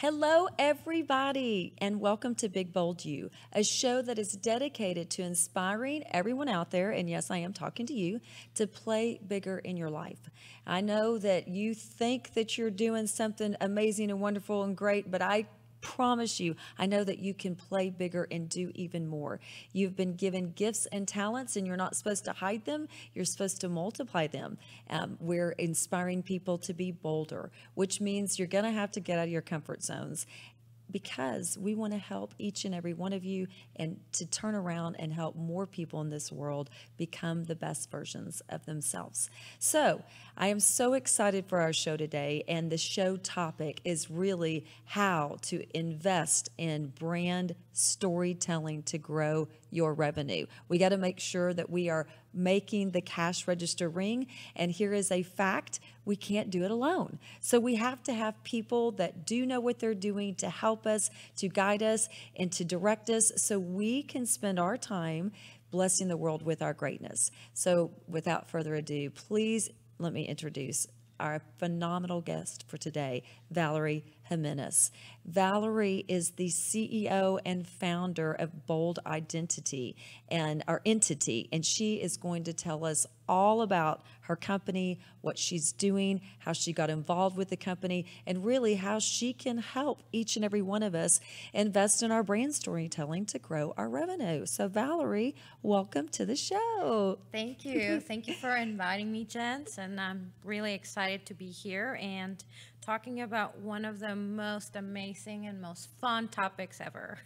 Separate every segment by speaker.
Speaker 1: Hello, everybody, and welcome to Big Bold You, a show that is dedicated to inspiring everyone out there, and yes, I am talking to you, to play bigger in your life. I know that you think that you're doing something amazing and wonderful and great, but I promise you, I know that you can play bigger and do even more. You've been given gifts and talents, and you're not supposed to hide them. You're supposed to multiply them. We're inspiring people to be bolder, which means you're going to have to get out of your comfort zones, because we want to help each and every one of you and to turn around and help more people in this world become the best versions of themselves. So I am so excited for our show today, and the show topic is really how to invest in brand storytelling to grow your revenue. We got to make sure that we are making the cash register ring, and here is a fact: we can't do it alone. So we have to have people that do know what they're doing to help us, to guide us, and to direct us so we can spend our time blessing the world with our greatness. So without further ado, please let me introduce our phenomenal guest for today, Valerie Jimenez. Valerie is the CEO and founder of Bold Identity and our entity, and she is going to tell us all about her company, what she's doing, how she got involved with the company, and really how she can help each and every one of us invest in our brand storytelling to grow our revenue. So Valerie, welcome to the show.
Speaker 2: Thank you. Thank you for inviting me, Jens, and I'm really excited to be here and talking about one of the most amazing and most fun topics ever.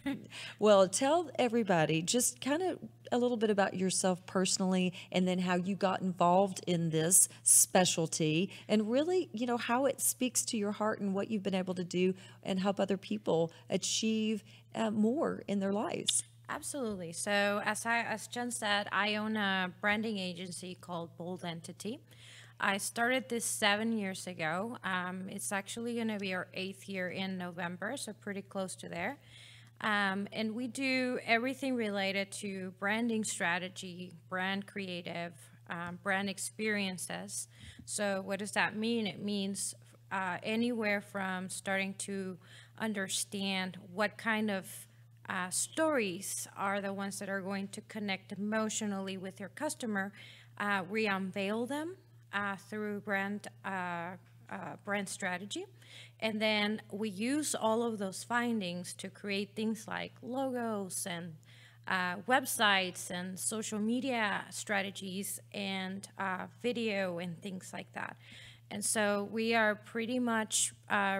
Speaker 1: Well, tell everybody just kind of a little bit about yourself personally, and then how you got involved in this specialty, and really, you know, how it speaks to your heart and what you've been able to do and help other people achieve more in their lives.
Speaker 2: Absolutely. So as Jen said, I own a branding agency called Bold Entity. I started this 7 years ago. It's actually going to be our 8th year in November, so pretty close to there. And we do everything related to branding strategy, brand creative, brand experiences. So what does that mean? It means anywhere from starting to understand what kind of stories are the ones that are going to connect emotionally with your customer. We unveil them through brand strategy, and then we use all of those findings to create things like logos and websites and social media strategies and video and things like that. And so we are pretty much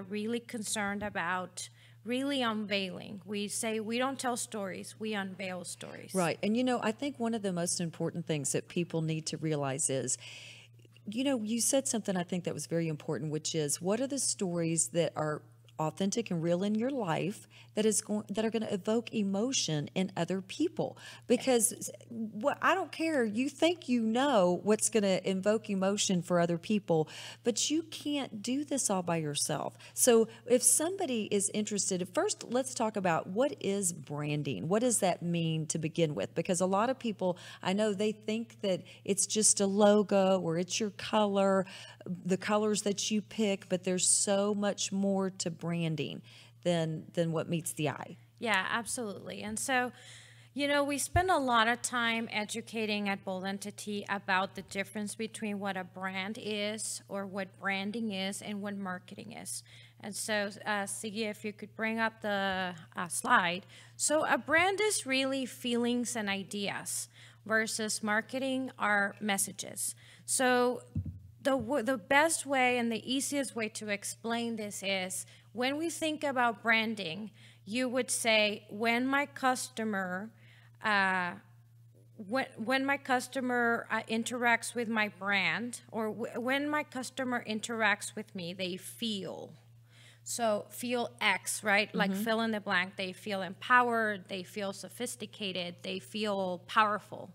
Speaker 2: really concerned about really unveiling. We say we don't tell stories, we unveil stories.
Speaker 1: Right. And you know, I think one of the most important things that people need to realize is, you know, you said something I think that was very important, which is, what are the stories that are authentic and real in your life that are going to evoke emotion in other people? Because I don't care, you think you know what's going to invoke emotion for other people, but you can't do this all by yourself. So if somebody is interested, first let's talk about, what is branding? What does that mean to begin with? Because a lot of people, I know, they think that it's just a logo or it's your color, the colors that you pick, but there's so much more to branding than what meets the eye.
Speaker 2: Yeah, absolutely. And so, you know, we spend a lot of time educating at Bold Entity about the difference between what a brand is, or what branding is, and what marketing is. And so, Siggy, if you could bring up the slide. So a brand is really feelings and ideas, versus marketing are messages. So the best way and the easiest way to explain this is, when we think about branding, you would say, when my customer when my customer interacts with my brand, or when my customer interacts with me, they feel. So feel X, right? Like fill in the blank. They feel empowered. They feel sophisticated. They feel powerful.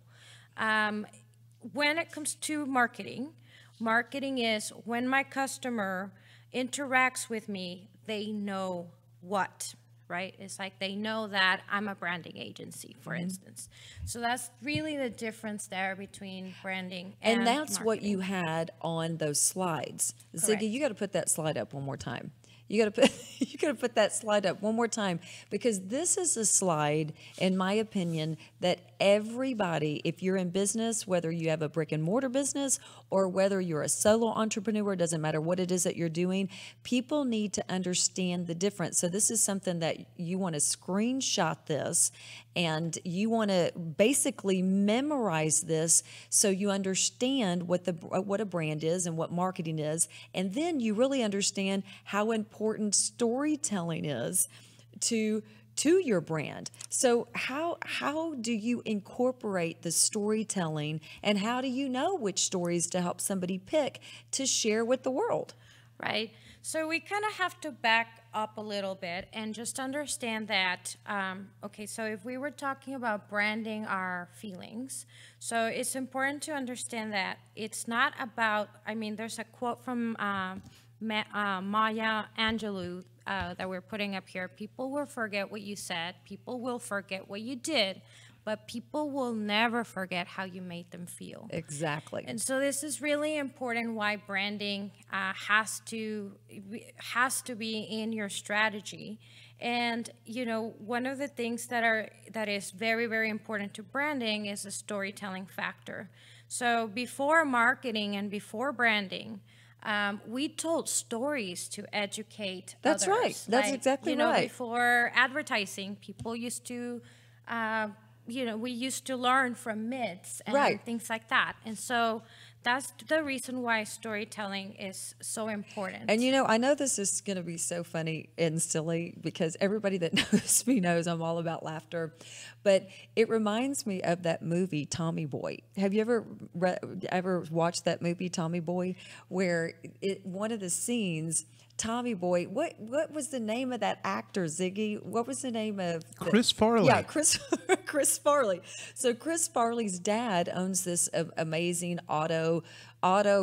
Speaker 2: When it comes to marketing, marketing is when my customer interacts with me, they know what, right? It's like they know that I'm a branding agency, for instance. So that's really the difference there between branding and
Speaker 1: that's
Speaker 2: marketing.
Speaker 1: what you had on those slides.
Speaker 2: Correct.
Speaker 1: Ziggy, you got to put that slide up one more time. You got to put you got to put that slide up one more time, because this is a slide, in my opinion, that everybody, if you're in business, whether you have a brick and mortar business or whether you're a solo entrepreneur, doesn't matter what it is that you're doing, people need to understand the difference. So this is something that you want to screenshot this, and you want to basically memorize this so you understand what a brand is and what marketing is, and then you really understand how important storytelling is to your brand. So how do you incorporate the storytelling, and how do you know which stories to help somebody pick to share with the world?
Speaker 2: Right. So we kind of have to back up a little bit and just understand that, okay, so if we were talking about branding our feelings, so it's important to understand that it's not about, I mean, there's a quote from Maya Angelou that we're putting up here. People will forget what you said, people will forget what you did, but people will never forget how you made them feel.
Speaker 1: Exactly.
Speaker 2: And so this is really important, why branding has to be in your strategy. And you know, one of the things that is very, very important to branding is the storytelling factor. So before marketing and before branding, we told stories to educate
Speaker 1: That's
Speaker 2: others.
Speaker 1: right. That's exactly
Speaker 2: you know,
Speaker 1: right.
Speaker 2: Before advertising, people used to, we used to learn from myths and things like that. And so that's the reason why storytelling is so important.
Speaker 1: And you know, I know this is going to be so funny and silly, because everybody that knows me knows I'm all about laughter, but it reminds me of that movie Tommy Boy. Have you ever watched that movie Tommy Boy, where one of the scenes, Tommy Boy, what was the name of that actor, Ziggy? What was the name of
Speaker 3: Chris Farley?
Speaker 1: Yeah, Chris Farley. So Chris Farley's dad owns this amazing auto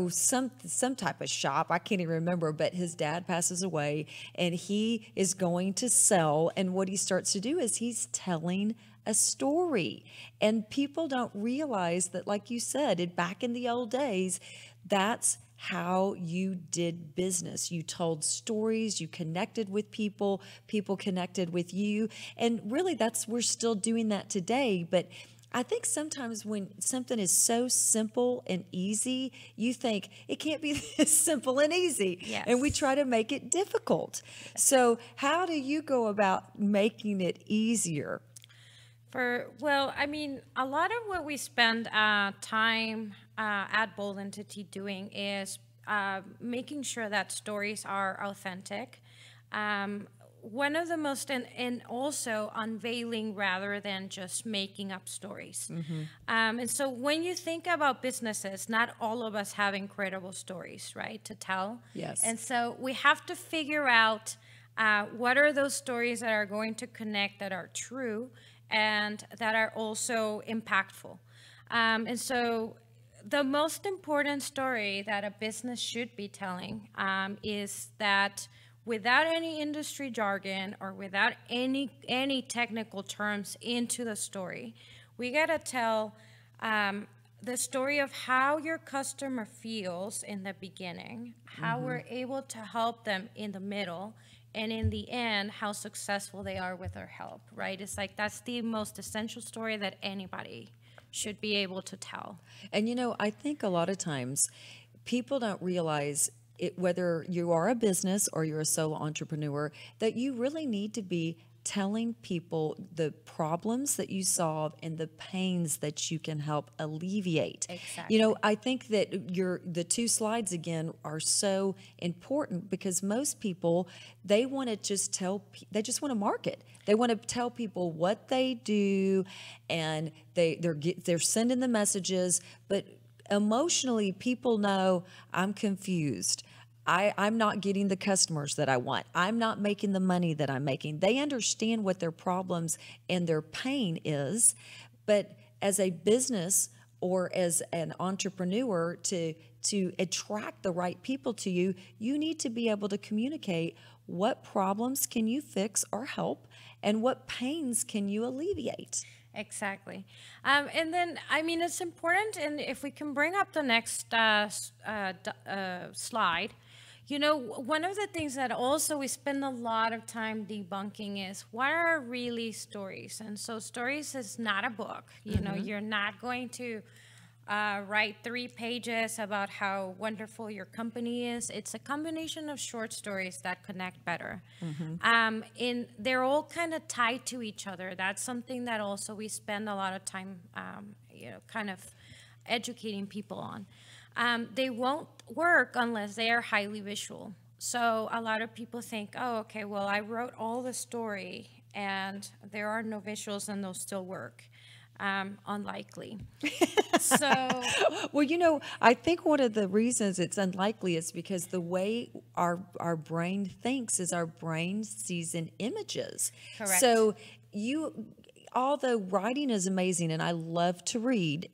Speaker 1: some type of shop. I can't even remember, but his dad passes away and he is going to sell, and what he starts to do is he's telling a story. And people don't realize that, like you said, back in the old days, that's how you did business. You told stories, you connected with people, people connected with you. And really we're still doing that today. But I think sometimes when something is so simple and easy, you think it can't be this simple and easy.
Speaker 2: Yes.
Speaker 1: And we try to make it difficult. So how do you go about making it easier?
Speaker 2: Well, I mean, a lot of what we spend time at Bold Entity doing is making sure that stories are authentic. One of the most, and also unveiling rather than just making up stories. Mm-hmm. And so when you think about businesses, not all of us have incredible stories, right, to tell.
Speaker 1: Yes.
Speaker 2: And so we have to figure out what are those stories that are going to connect, that are true, and that are also impactful. And so the most important story that a business should be telling is that without any industry jargon or without any technical terms into the story, we gotta tell the story of how your customer feels in the beginning, how we're able to help them in the middle, and in the end, how successful they are with our help, right? It's like that's the most essential story that anybody should be able to tell.
Speaker 1: And you know, I think a lot of times people don't realize it, whether you are a business or you're a solo entrepreneur, that you really need to be telling people the problems that you solve and the pains that you can help alleviate.
Speaker 2: Exactly.
Speaker 1: You know, I think that the 2 slides again are so important because most people, they want to just they just want to market. They want to tell people what they do, and they're sending the messages, but emotionally people know, I'm confused. I'm not getting the customers that I want. I'm not making the money that I'm making. They understand what their problems and their pain is, but as a business or as an entrepreneur, to attract the right people to you, you need to be able to communicate what problems can you fix or help and what pains can you alleviate.
Speaker 2: Exactly. And then, I mean, it's important, and if we can bring up the next slide, you know, one of the things that also we spend a lot of time debunking is what are really stories. And so stories is not a book. You know, you're not going to write 3 pages about how wonderful your company is. It's a combination of short stories that connect better. They're all kind of tied to each other. That's something that also we spend a lot of time, you know, kind of educating people on. They won't work unless they are highly visual. So a lot of people think, oh, okay, well, I wrote all the story and there are no visuals and they'll still work. Unlikely. So,
Speaker 1: well, you know, I think one of the reasons it's unlikely is because the way our brain thinks is our brain sees in images.
Speaker 2: Correct.
Speaker 1: So although writing is amazing and I love to read,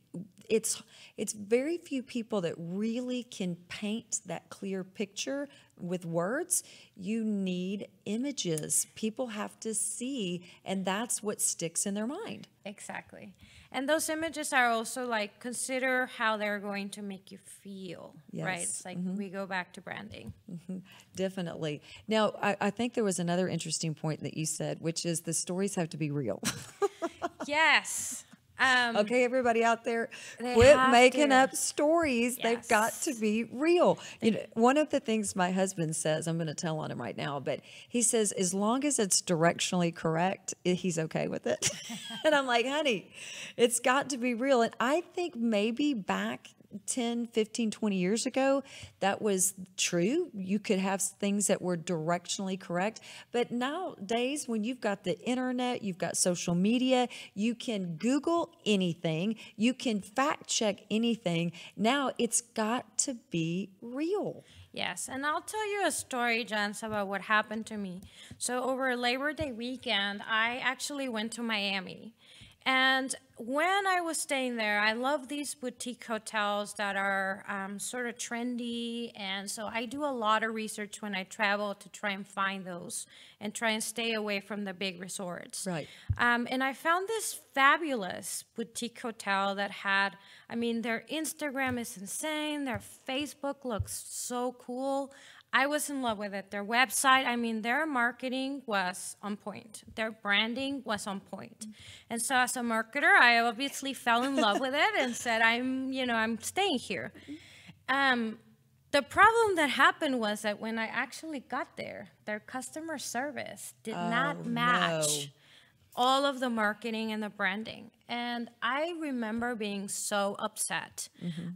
Speaker 1: it's very few people that really can paint that clear picture with words. You need images. People have to see, and that's what sticks in their mind.
Speaker 2: Exactly. And those images are also like, consider how they're going to make you feel, right? It's like we go back to branding.
Speaker 1: Definitely. Now, I think there was another interesting point that you said, which is the stories have to be real.
Speaker 2: Yes.
Speaker 1: Okay, everybody out there, quit making up stories.
Speaker 2: Yes.
Speaker 1: They've got to be real. You know, one of the things my husband says, I'm going to tell on him right now, but he says, as long as it's directionally correct, he's okay with it. And I'm like, honey, it's got to be real. And I think maybe back 10, 15, 20 years ago, that was true. You could have things that were directionally correct. But nowadays, when you've got the internet, you've got social media, you can Google anything, you can fact check anything. Now it's got to be real.
Speaker 2: Yes, and I'll tell you a story, Jens, about what happened to me. So over Labor Day weekend, I actually went to Miami. And when I was staying there, I love these boutique hotels that are sort of trendy. And so I do a lot of research when I travel to try and find those and try and stay away from the big resorts.
Speaker 1: Right.
Speaker 2: And I found this fabulous boutique hotel that had, I mean, their Instagram is insane. Their Facebook looks so cool. I was in love with it. Their website, I mean, their marketing was on point. Their branding was on point. And so as a marketer, I obviously fell in love with it and said, I'm staying here. The problem that happened was that when I actually got there, their customer service did not match all of the marketing and the branding. And I remember being so upset.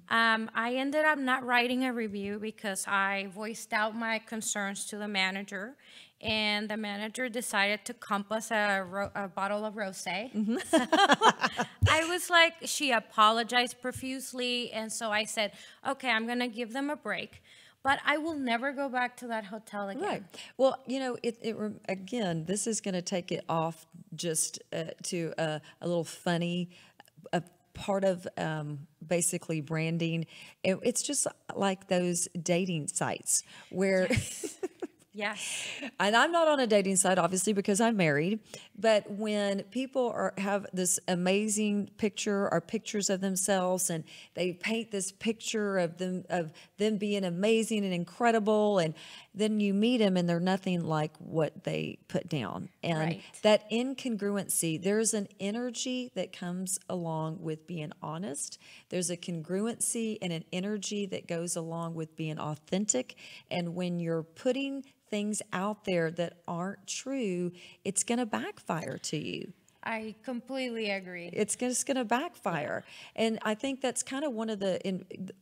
Speaker 2: I ended up not writing a review because I voiced out my concerns to the manager, and the manager decided to comp us a bottle of rosé. So I was like, she apologized profusely, and so I said, okay, I'm gonna give them a break. But I will never go back to that hotel again.
Speaker 1: Right. Well, you know, again, this is going to take it off just to a little funny part of basically branding. It's just like those dating sites where...
Speaker 2: Yes.
Speaker 1: And I'm not on a dating site, obviously, because I'm married. But when people have this amazing picture or pictures of themselves, and they paint this picture of them being amazing and incredible, and then you meet them and they're nothing like what they put down. And
Speaker 2: Right.
Speaker 1: that incongruency, there's an energy that comes along with being honest. There's a congruency and an energy that goes along with being authentic. And when you're putting things out there that aren't true, it's going to backfire to you.
Speaker 2: I completely agree.
Speaker 1: It's just going to backfire. And I think that's kind of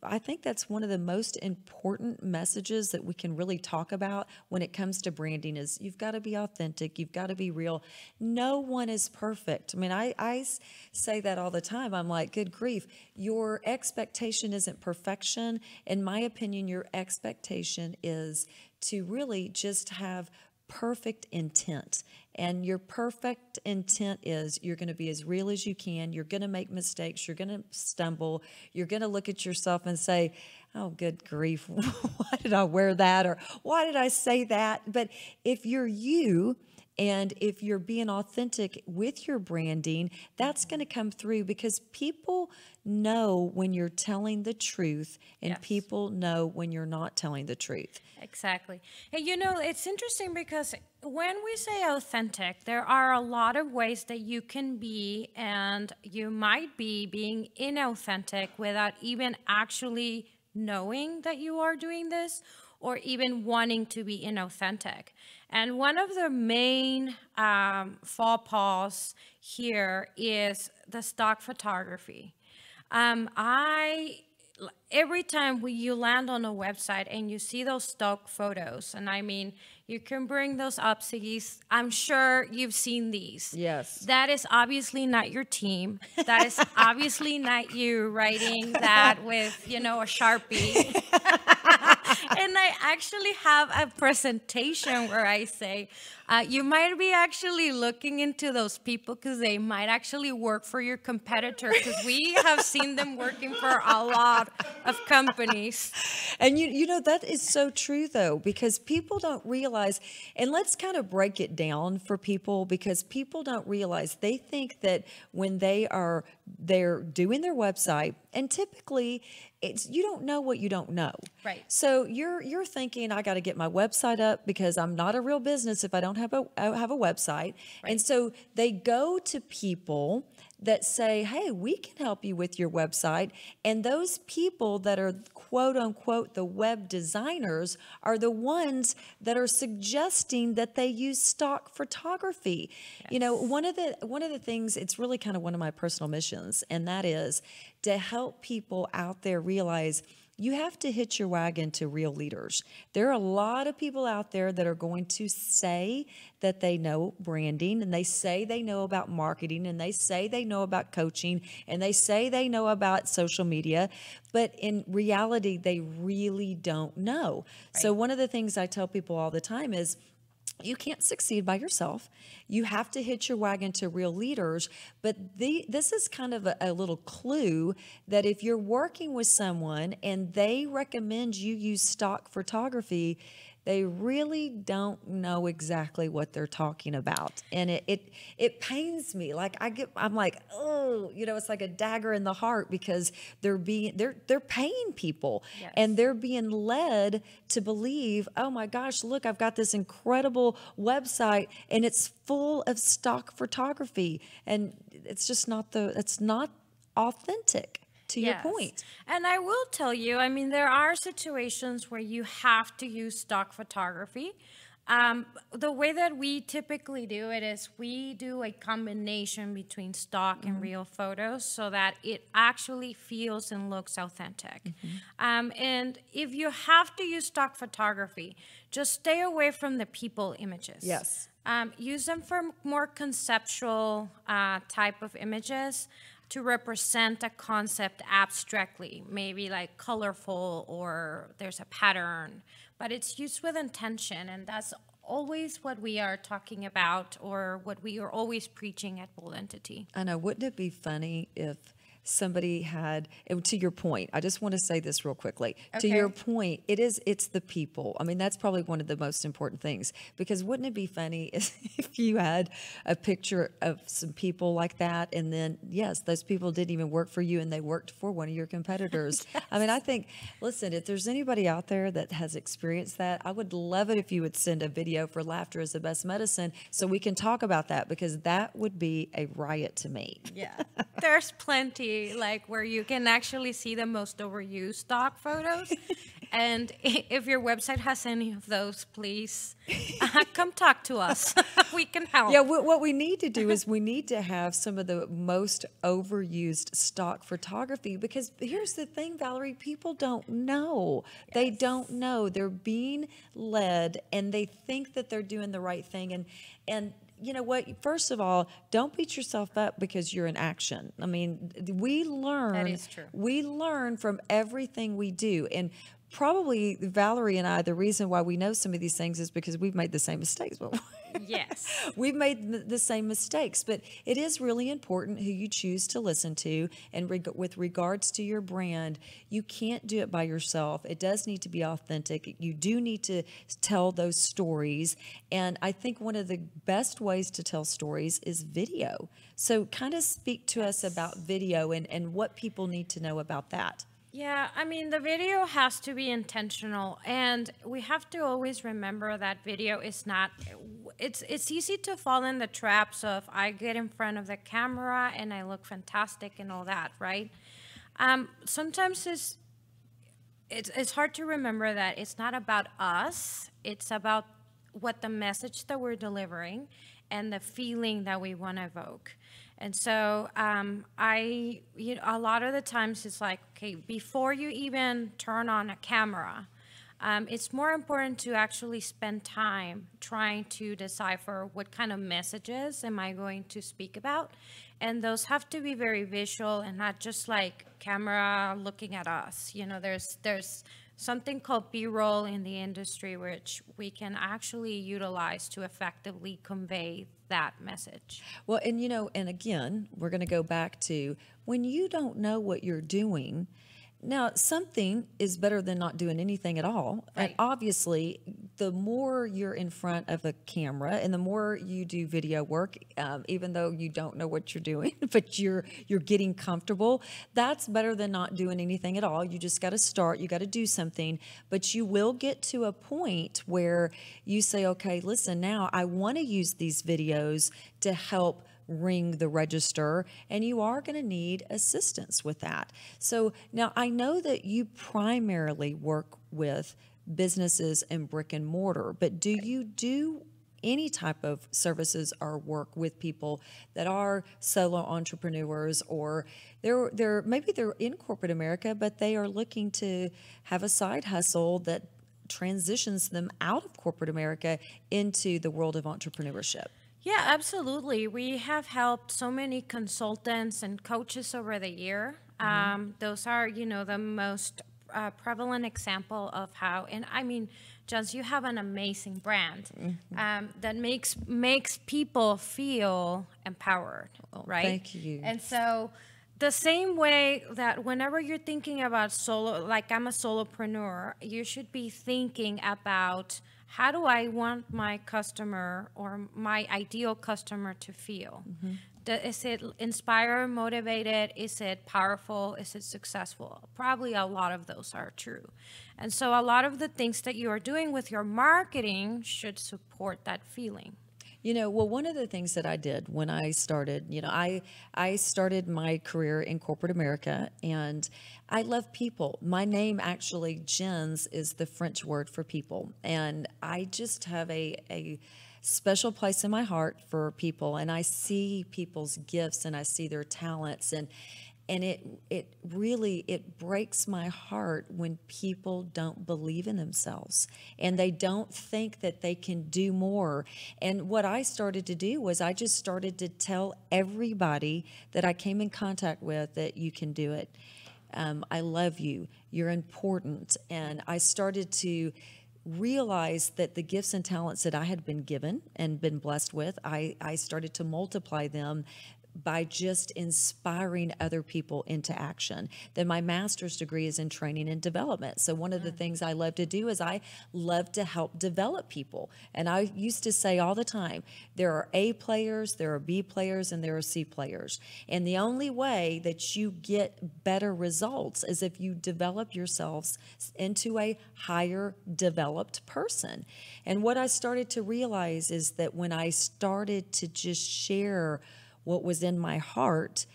Speaker 1: I think that's one of the most important messages that we can really talk about when it comes to branding is you've got to be authentic. You've got to be real. No one is perfect. I mean, I say that all the time. I'm like, good grief. Your expectation isn't perfection. In my opinion, your expectation is to really just have perfect intent. And your perfect intent is you're going to be as real as you can. You're going to make mistakes. You're going to stumble. You're going to look at yourself and say, oh, good grief, why did I wear that? Or why did I say that? But if you're you, and if you're being authentic with your branding, that's going to come through because people know when you're telling the truth and
Speaker 2: Yes.
Speaker 1: people know when you're not telling the truth.
Speaker 2: Exactly. And it's interesting because when we say authentic, there are a lot of ways that you can be, and you might be being inauthentic without even actually knowing that you are doing this or even wanting to be inauthentic. And one of the main faux pas here is the stock photography. Every time you land on a website and you see those stock photos, and I mean, you can bring those up, Sigis. I'm sure you've seen these.
Speaker 1: Yes.
Speaker 2: That is obviously not your team. That is obviously not you writing that with, a Sharpie. And I actually have a presentation where I say, you might be actually looking into those people because they might actually work for your competitor, because we have seen them working for a lot of companies.
Speaker 1: And that is so true though, because people don't realize, and let's kind of break it down for people, because people don't realize, they think that when they're doing their website, and typically you don't know what you don't know.
Speaker 2: Right.
Speaker 1: So you're thinking, I got to get my website up because I'm not a real business if I don't have a website.
Speaker 2: Right.
Speaker 1: And so they go to people that say, hey, we can help you with your website. And those people that are quote unquote the web designers are the ones that are suggesting that they use stock photography.
Speaker 2: Yes.
Speaker 1: One of the things, it's really kind of one of my personal missions, and that is to help people out there realize you have to hitch your wagon to real leaders. There are a lot of people out there that are going to say that they know branding, and they say they know about marketing, and they say they know about coaching, and they say they know about social media, but in reality, they really don't know. Right. So one of the things I tell people all the time is, you can't succeed by yourself. You have to hitch your wagon to real leaders. But this is kind of a little clue that if you're working with someone and they recommend you use stock photography, they really don't know exactly what they're talking about. And it pains me. Like I'm like, oh, it's like a dagger in the heart, because they're paying people.
Speaker 2: Yes.
Speaker 1: And they're being led to believe, oh my gosh, look, I've got this incredible website and it's full of stock photography. And it's just it's not authentic. To
Speaker 2: Yes.
Speaker 1: your point.
Speaker 2: And I will tell you, I mean, there are situations where you have to use stock photography. The way that we typically do it is we do a combination between stock and real photos so that it actually feels and looks authentic. And if you have to use stock photography, just stay away from the people images.
Speaker 1: Yes.
Speaker 2: Use them for more conceptual type of images to represent a concept abstractly, maybe like colorful or there's a pattern, but it's used with intention, and that's always what we are talking about, or what we are always preaching at Bold Entity.
Speaker 1: I know. Wouldn't it be funny if somebody had, and to your point, I just want to say this real quickly. To
Speaker 2: Okay.
Speaker 1: your point, it's the people. I mean, that's probably one of the most important things, because wouldn't it be funny if you had a picture of some people like that, and then, yes, those people didn't even work for you and they worked for one of your competitors. I mean, I think, listen, if there's anybody out there that has experienced that, I would love it if you would send a video for Laughter is the Best Medicine so we can talk about that, because that would be a riot to me.
Speaker 2: Yeah, there's plenty like where you can actually see the most overused stock photos. And if your website has any of those, please come talk to us. We can help.
Speaker 1: Yeah, what we need to do is we need to have some of the most overused stock photography, because here's the thing, Valerie, people don't know. Yes. They don't know. They're being led and they think that they're doing the right thing. And you know what? First of all, don't beat yourself up because you're in action. I mean, we learn.
Speaker 2: That is true.
Speaker 1: We learn from everything we do. And probably Valerie and I, the reason why we know some of these things is because we've made the same mistakes before.
Speaker 2: Yes.
Speaker 1: We've made the same mistakes, but it is really important who you choose to listen to. And with regards to your brand, you can't do it by yourself. It does need to be authentic. You do need to tell those stories. And I think one of the best ways to tell stories is video. So kind of speak to us about video and what people need to know about that.
Speaker 2: Yeah, I mean, the video has to be intentional, and we have to always remember that video is not, it's easy to fall in the traps of I get in front of the camera and I look fantastic and all that, right? Sometimes it's hard to remember that it's not about us, it's about what the message that we're delivering and the feeling that we want to evoke. And so a lot of the times it's like, okay, before you even turn on a camera, it's more important to actually spend time trying to decipher what kind of messages am I going to speak about. And those have to be very visual and not just like camera looking at us. You know, there's something called B-roll in the industry, which we can actually utilize to effectively convey that message.
Speaker 1: Well, and you know, and again, we're going to go back to when you don't know what you're doing. Now, something is better than not doing anything at all.
Speaker 2: Right.
Speaker 1: And obviously, the more you're in front of a camera and the more you do video work, even though you don't know what you're doing, but you're getting comfortable, that's better than not doing anything at all. You just got to start. You got to do something. But you will get to a point where you say, okay, listen, now I want to use these videos to help ring the register, and you are going to need assistance with that. So now I know that you primarily work with businesses and brick and mortar, but do you do any type of services or work with people that are solo entrepreneurs, or maybe they're in corporate America, but they are looking to have a side hustle that transitions them out of corporate America into the world of entrepreneurship?
Speaker 2: Yeah, absolutely. We have helped so many consultants and coaches over the year. Those are, the most prevalent example of how, and I mean, Jones, you have an amazing brand that makes people feel empowered, right?
Speaker 1: Thank you.
Speaker 2: And so the same way that whenever you're thinking about solo, like I'm a solopreneur, you should be thinking about how do I want my customer or my ideal customer to feel? Is it inspired, motivated? Is it powerful? Is it successful? Probably a lot of those are true. And so a lot of the things that you are doing with your marketing should support that feeling.
Speaker 1: Well, one of the things that I did when I started, I started my career in corporate America, and I love people. My name actually, Jens, is the French word for people. And I just have a special place in my heart for people, and I see people's gifts and I see their talents, and it really breaks my heart when people don't believe in themselves and they don't think that they can do more. And what I started to do was I just started to tell everybody that I came in contact with that you can do it. I love you. You're important. And I started to realize that the gifts and talents that I had been given and been blessed with, I started to multiply them by just inspiring other people into action. Then my master's degree is in training and development. So one of the things I love to do is I love to help develop people. And I used to say all the time, there are A players, there are B players, and there are C players. And the only way that you get better results is if you develop yourselves into a higher developed person. And what I started to realize is that when I started to just share what was in my heart,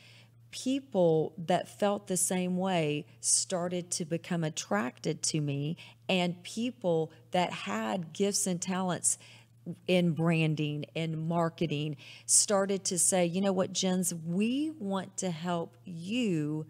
Speaker 1: people that felt the same way started to become attracted to me, and people that had gifts and talents in branding and marketing started to say, you know what, Jens, we want to help you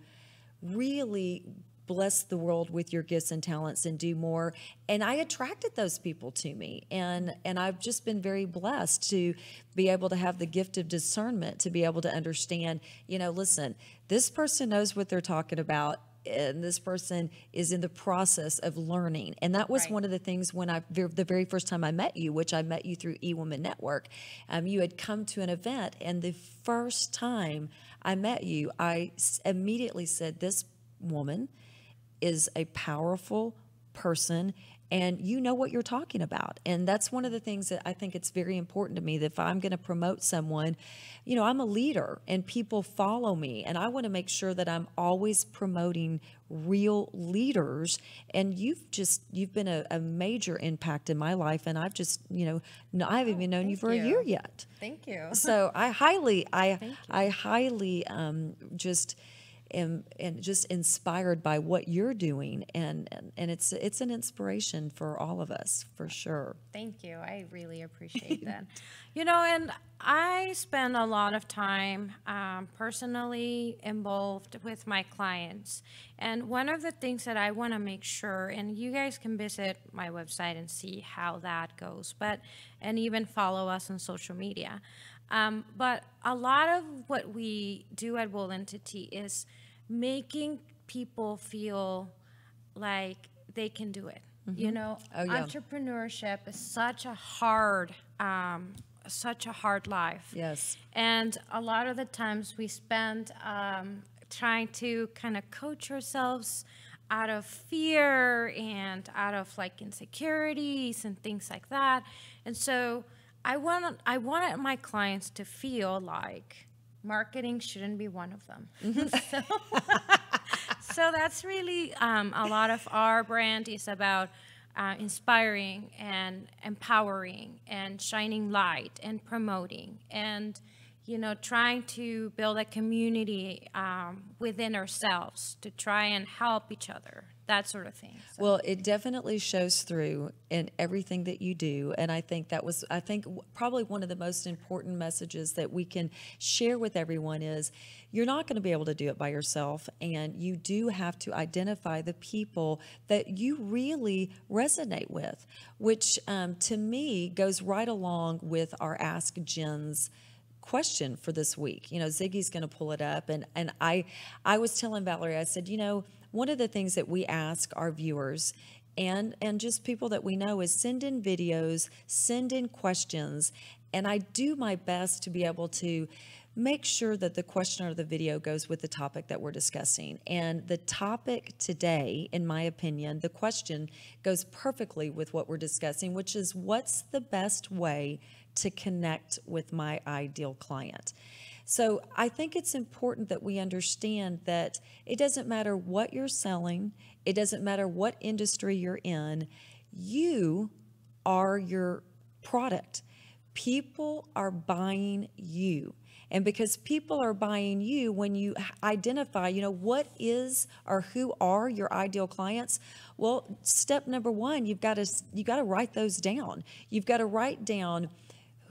Speaker 1: really bless the world with your gifts and talents and do more. And I attracted those people to me. And I've just been very blessed to be able to have the gift of discernment, to be able to understand, you know, listen, this person knows what they're talking about, and this person is in the process of learning. And that was one of the things when the very first time I met you, which I met you through eWoman Network, you had come to an event, and the first time I met you, I immediately said, this woman is a powerful person, and you know what you're talking about. And that's one of the things that I think it's very important to me, that if I'm going to promote someone, you know, I'm a leader and people follow me, and I want to make sure that I'm always promoting real leaders. And you've been a major impact in my life, and I've just, you know, I haven't even known you for a year yet.
Speaker 2: Thank you.
Speaker 1: So I highly just am and just inspired by what you're doing, and it's an inspiration for all of us, for sure.
Speaker 2: Thank you. I really appreciate that. You know, and I spend a lot of time personally involved with my clients. And one of the things that I want to make sure, and you guys can visit my website and see how that goes, and even follow us on social media. But a lot of what we do at Bold Entity is making people feel like they can do it. Mm-hmm. You know, entrepreneurship is such a hard life.
Speaker 1: Yes.
Speaker 2: And a lot of the times we spend trying to kind of coach ourselves out of fear and out of like insecurities and things like that. And so I wanted my clients to feel like marketing shouldn't be one of them. So that's really a lot of our brand is about inspiring and empowering and shining light and promoting and, you know, trying to build a community within ourselves to try and help each other, that sort of thing. So.
Speaker 1: Well, it definitely shows through in everything that you do. And I think probably one of the most important messages that we can share with everyone is you're not going to be able to do it by yourself. And you do have to identify the people that you really resonate with, which to me goes right along with our Ask Jens question for this week. You know, Ziggy's going to pull it up. And I was telling Valerie, I said, you know, one of the things that we ask our viewers and just people that we know is send in videos, send in questions, and I do my best to be able to make sure that the question or the video goes with the topic that we're discussing. And the topic today, in my opinion, the question goes perfectly with what we're discussing, which is what's the best way to connect with my ideal client? So I think it's important that we understand that it doesn't matter what you're selling, it doesn't matter what industry you're in, you are your product. People are buying you. And because people are buying you, when you identify, you know, what is or who are your ideal clients, well, step number one, you got to write those down. You've got to write down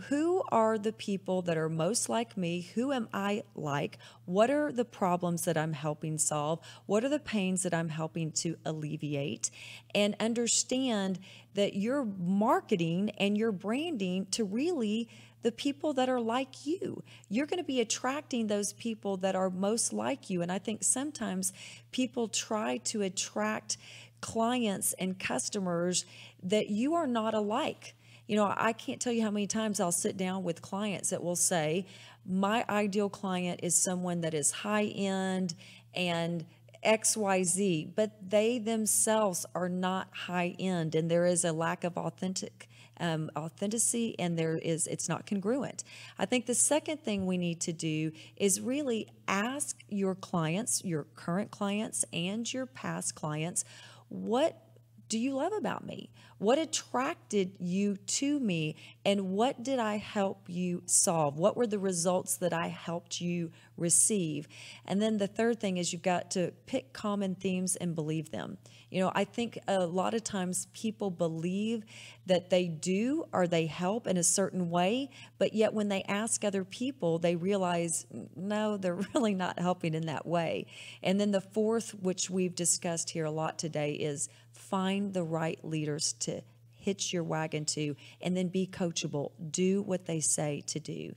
Speaker 1: who are the people that are most like me? Who am I like? What are the problems that I'm helping solve? What are the pains that I'm helping to alleviate? And understand that you're marketing and you're branding to really the people that are like you. You're going to be attracting those people that are most like you. And I think sometimes people try to attract clients and customers that you are not alike. I can't tell you how many times I'll sit down with clients that will say, my ideal client is someone that is high end and XYZ, but they themselves are not high end, and there is a lack of authenticity, and it's not congruent. I think the second thing we need to do is really ask your clients, your current clients and your past clients, what do you love about me? What attracted you to me? And what did I help you solve? What were the results that I helped you receive? And then the third thing is you've got to pick common themes and believe them. I think a lot of times people believe that they do or they help in a certain way, but yet when they ask other people, they realize, no, they're really not helping in that way. And then the fourth, which we've discussed here a lot today, is find the right leaders to hitch your wagon to, and then be coachable. Do what they say to do.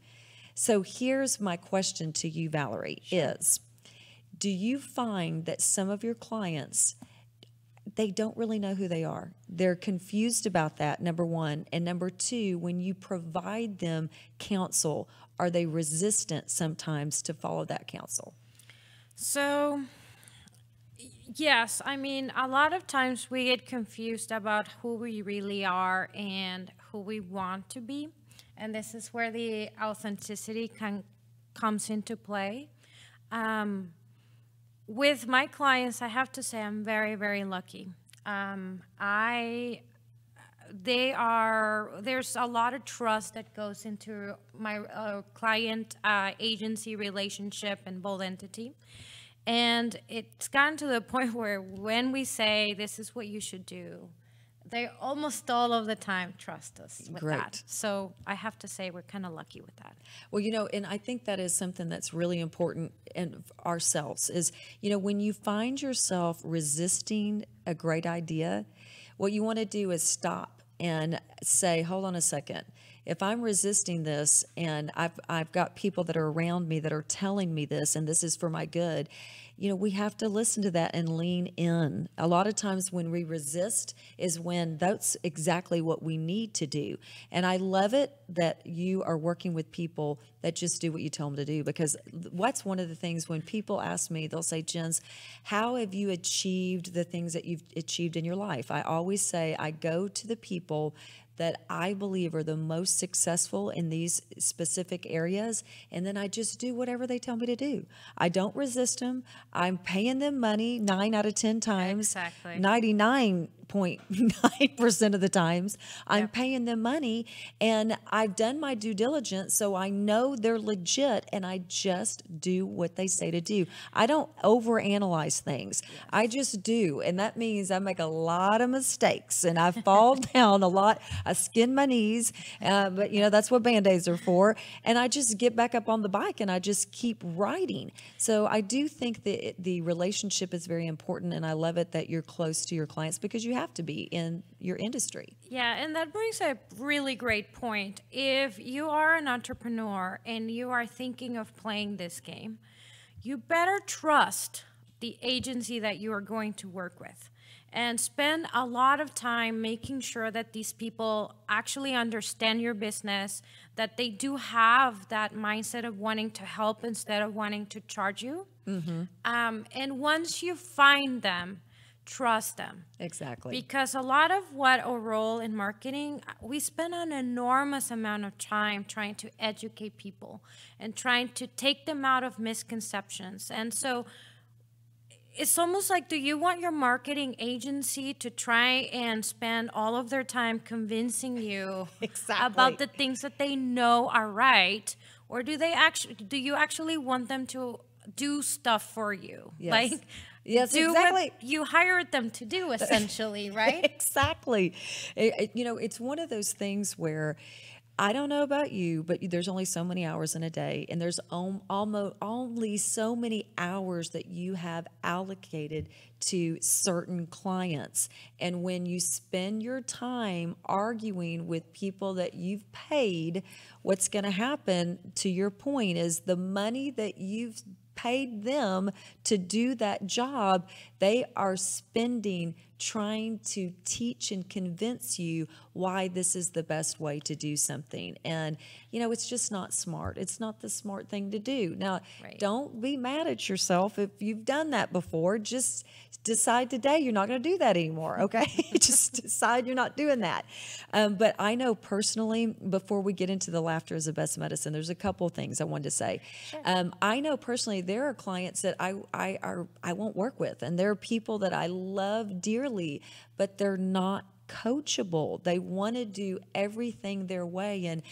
Speaker 1: So here's my question to you, Valerie, is do you find that some of your clients, they don't really know who they are? They're confused about that, number one. And number two, when you provide them counsel, are they resistant sometimes to follow that counsel?
Speaker 2: So, yes, I mean, a lot of times we get confused about who we really are and who we want to be. And this is where the authenticity comes into play. With my clients, I have to say I'm very, very lucky. There's a lot of trust that goes into my client agency relationship and bold entity. And it's gotten to the point where when we say this is what you should do, they almost all of the time trust us with that. So I have to say we're kind of lucky with that.
Speaker 1: Well, and I think that is something that's really important in ourselves is, when you find yourself resisting a great idea, what you want to do is stop and say, hold on a second. If I'm resisting this and I've got people that are around me that are telling me this and this is for my good, we have to listen to that and lean in. A lot of times when we resist is when that's exactly what we need to do. And I love it that you are working with people that just do what you tell them to do, because that's one of the things when people ask me, they'll say, Jens, how have you achieved the things that you've achieved in your life? I always say I go to the people that I believe are the most successful in these specific areas, and then I just do whatever they tell me to do. I don't resist them. I'm paying them money 9 out of 10 times.
Speaker 2: Exactly.
Speaker 1: 99.9% of the times I'm paying them money, and I've done my due diligence, so I know they're legit, and I just do what they say to do. I don't overanalyze things. Yes. I just do, and that means I make a lot of mistakes, and I fall down a lot. I skin my knees, but that's what Band-Aids are for. And I just get back up on the bike and I just keep riding. So I do think that the relationship is very important, and I love it that you're close to your clients because you have to be in your industry.
Speaker 2: Yeah, and that brings a really great point. If you are an entrepreneur and you are thinking of playing this game, you better trust the agency that you are going to work with. And spend a lot of time making sure that these people actually understand your business, that they do have that mindset of wanting to help instead of wanting to charge you. Mm-hmm. And once you find them, trust them.
Speaker 1: Exactly.
Speaker 2: Because a lot of what our role in marketing, we spend an enormous amount of time trying to educate people and trying to take them out of misconceptions. And so it's almost like, do you want your marketing agency to try and spend all of their time convincing you about the things that they know are right? Or do you actually want them to do stuff for you?
Speaker 1: Yes.
Speaker 2: Yes, do exactly. What you hired them to do, essentially, right?
Speaker 1: Exactly. It's one of those things where I don't know about you, but there's only so many hours in a day, and there's almost only so many hours that you have allocated to certain clients. And when you spend your time arguing with people that you've paid, what's going to happen, to your point, is the money that you've paid them to do that job, they are spending trying to teach and convince you why this is the best way to do something. And, it's just not smart. It's not the smart thing to do. Now, don't be mad at yourself if you've done that before. Just decide today you're not going to do that anymore, okay? Just decide you're not doing that. But I know personally, before we get into the laughter is the best medicine, there's a couple of things I wanted to say. Sure. I know personally there are clients that I won't work with, and there are people that I love dearly, but they're not coachable. They want to do everything their way. And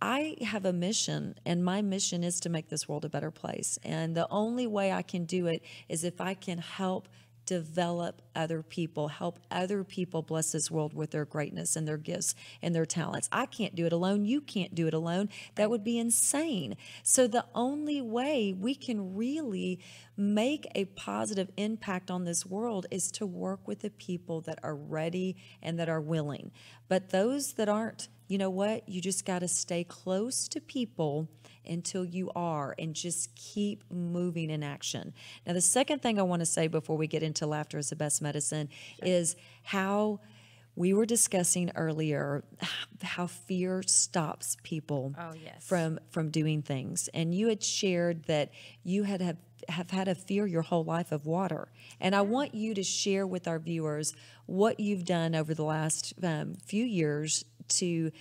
Speaker 1: I have a mission, and my mission is to make this world a better place. And the only way I can do it is if I can help develop other people, help other people bless this world with their greatness and their gifts and their talents. I can't do it alone. You can't do it alone. That would be insane. So the only way we can really make a positive impact on this world is to work with the people that are ready and that are willing. But those that aren't, you know what? You just got to stay close to people until you are, and just keep moving in action. Now, the second thing I want to say before we get into laughter is the best medicine is how we were discussing earlier how fear stops people from doing things. And you had shared that you have had a fear your whole life of water. And I want you to share with our viewers what you've done over the last few years to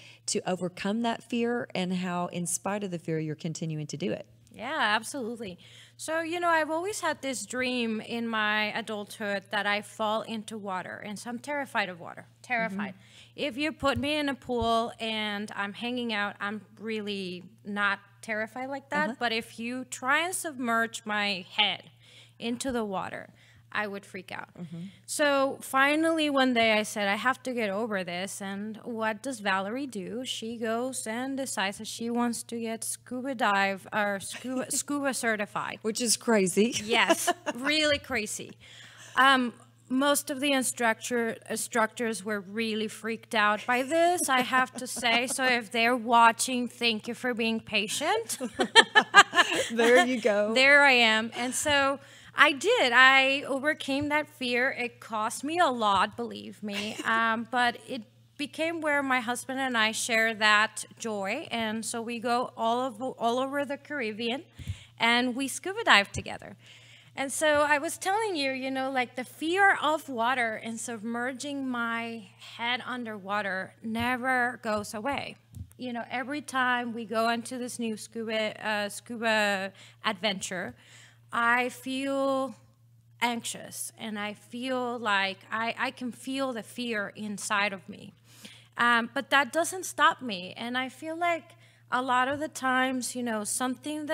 Speaker 1: overcome that fear, and how in spite of the fear you're continuing to do it.
Speaker 2: Yeah, absolutely. So, I've always had this dream in my adulthood that I fall into water, and so I'm terrified of water, terrified. If you put me in a pool and I'm hanging out, I'm really not terrified like that. But if you try and submerge my head into the water, I would freak out. So finally one day I said, I have to get over this. And what does Valerie do? She goes and decides that she wants to get scuba certified.
Speaker 1: Which is crazy.
Speaker 2: Yes, really crazy. Most of the instructors were really freaked out by this, I have to say. So if they're watching, thank you for being patient.
Speaker 1: There you go.
Speaker 2: There I am. And so I did. I overcame that fear. It cost me a lot, believe me. But it became where my husband and I share that joy. And so we go all over the Caribbean, and we scuba dive together. And so I was telling you, like the fear of water and submerging my head underwater never goes away. Every time we go into this new scuba adventure, I feel anxious, and I feel like I can feel the fear inside of me. But that doesn't stop me. And I feel like a lot of the times, something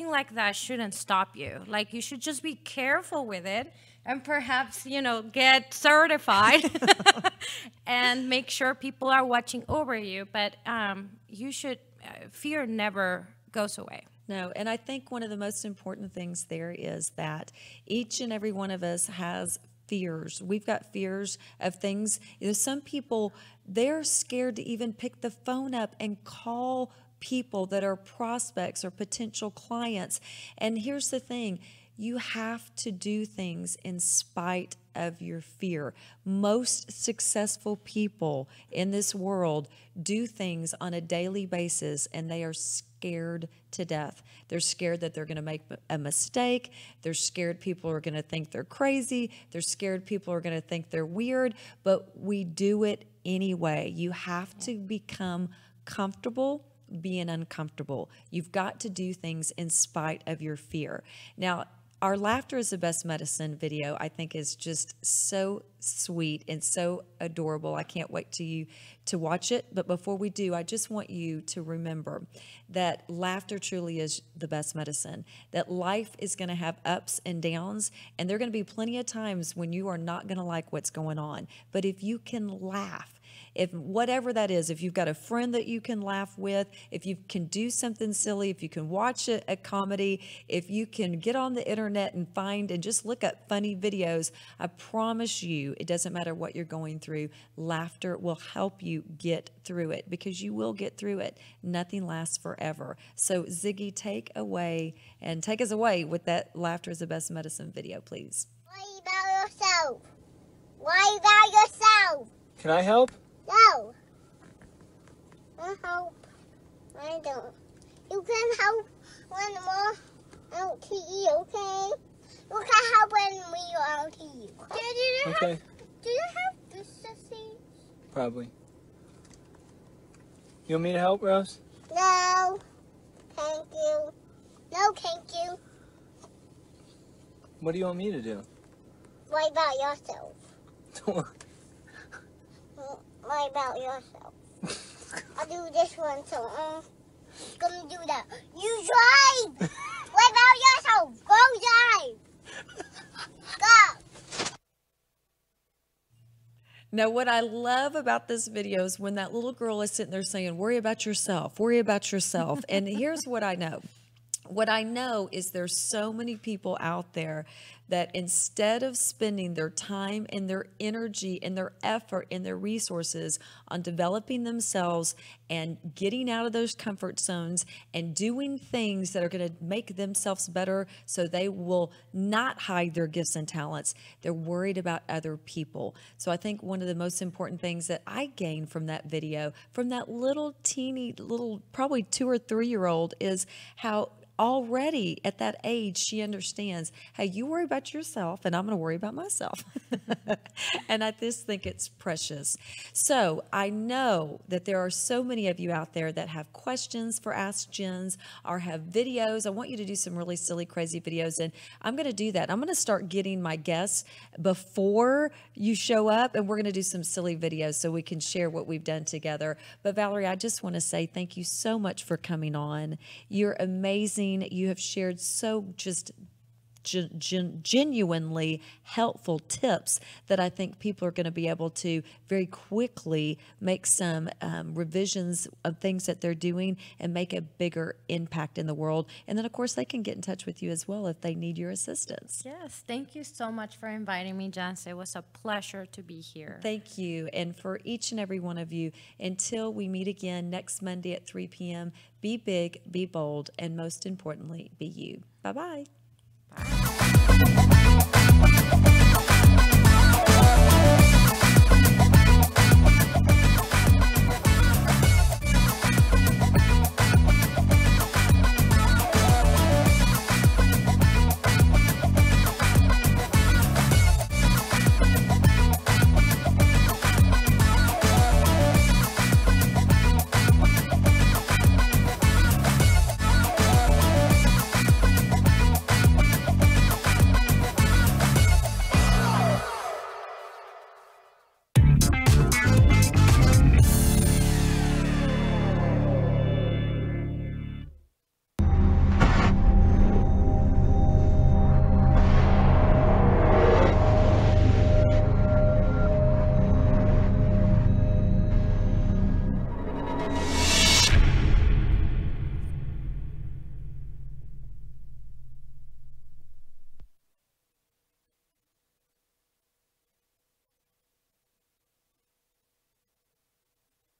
Speaker 2: like that shouldn't stop you. Like, you should just be careful with it, and perhaps, get certified and make sure people are watching over you. But fear never goes away.
Speaker 1: No, and I think one of the most important things there is that each and every one of us has fears. We've got fears of things. Some people, they're scared to even pick the phone up and call people that are prospects or potential clients. And here's the thing. You have to do things in spite of your fear. Most successful people in this world do things on a daily basis, and they are scared to death. They're scared that they're going to make a mistake. They're scared people are going to think they're crazy. They're scared people are going to think they're weird, but we do it anyway. You have to become comfortable being uncomfortable. You've got to do things in spite of your fear. Now, our Laughter is the Best Medicine video, I think, is just so sweet and so adorable. I can't wait to watch it. But before we do, I just want you to remember that laughter truly is the best medicine, that life is going to have ups and downs, and there are going to be plenty of times when you are not going to like what's going on. But if you can laugh, if whatever that is, if you've got a friend that you can laugh with, if you can do something silly, if you can watch a comedy, if you can get on the internet and find and just look up funny videos, I promise you, it doesn't matter what you're going through, laughter will help you get through it, because you will get through it. Nothing lasts forever. So Ziggy, take us away with that Laughter is the Best Medicine video, please.
Speaker 3: yourself. Worry about yourself.
Speaker 4: Can I help?
Speaker 3: No. I help. I don't. You can help when we're out to eat, okay? You can help when we are out to eat.
Speaker 4: Okay.
Speaker 3: Do you have this sausage?
Speaker 4: Probably. You want me to help, Rose?
Speaker 3: No. Thank you. No, thank you.
Speaker 4: What do you want me to do?
Speaker 3: Worry about yourself. Worry about yourself. I'll do this one, so gonna do that. You drive! Worry about yourself. Go drive. Go.
Speaker 1: Now, what I love about this video is when that little girl is sitting there saying, worry about yourself, worry about yourself. And here's what I know. What I know is there's so many people out there that instead of spending their time and their energy and their effort and their resources on developing themselves and getting out of those comfort zones and doing things that are going to make themselves better so they will not hide their gifts and talents, they're worried about other people. So I think one of the most important things that I gained from that video, from that little teeny little, probably 2 or 3 year old, is how already at that age, she understands, hey, you worry about yourself and I'm going to worry about myself. And I just think it's precious. So I know that there are so many of you out there that have questions for Ask Jens or have videos. I want you to do some really silly, crazy videos. And I'm going to do that. I'm going to start getting my guests before you show up, and we're going to do some silly videos so we can share what we've done together. But Valerie, I just want to say thank you so much for coming on. You're amazing. You have shared so just genuinely helpful tips that I think people are going to be able to very quickly make some revisions of things that they're doing and make a bigger impact in the world. And then, of course, they can get in touch with you as well if they need your assistance.
Speaker 2: Yes, thank you so much for inviting me, Jens. It was a pleasure to be here.
Speaker 1: Thank you. And for each and every one of you, until we meet again next Monday at 3 p.m., be big, be bold, and most importantly, be you. Bye-bye.
Speaker 2: Bye.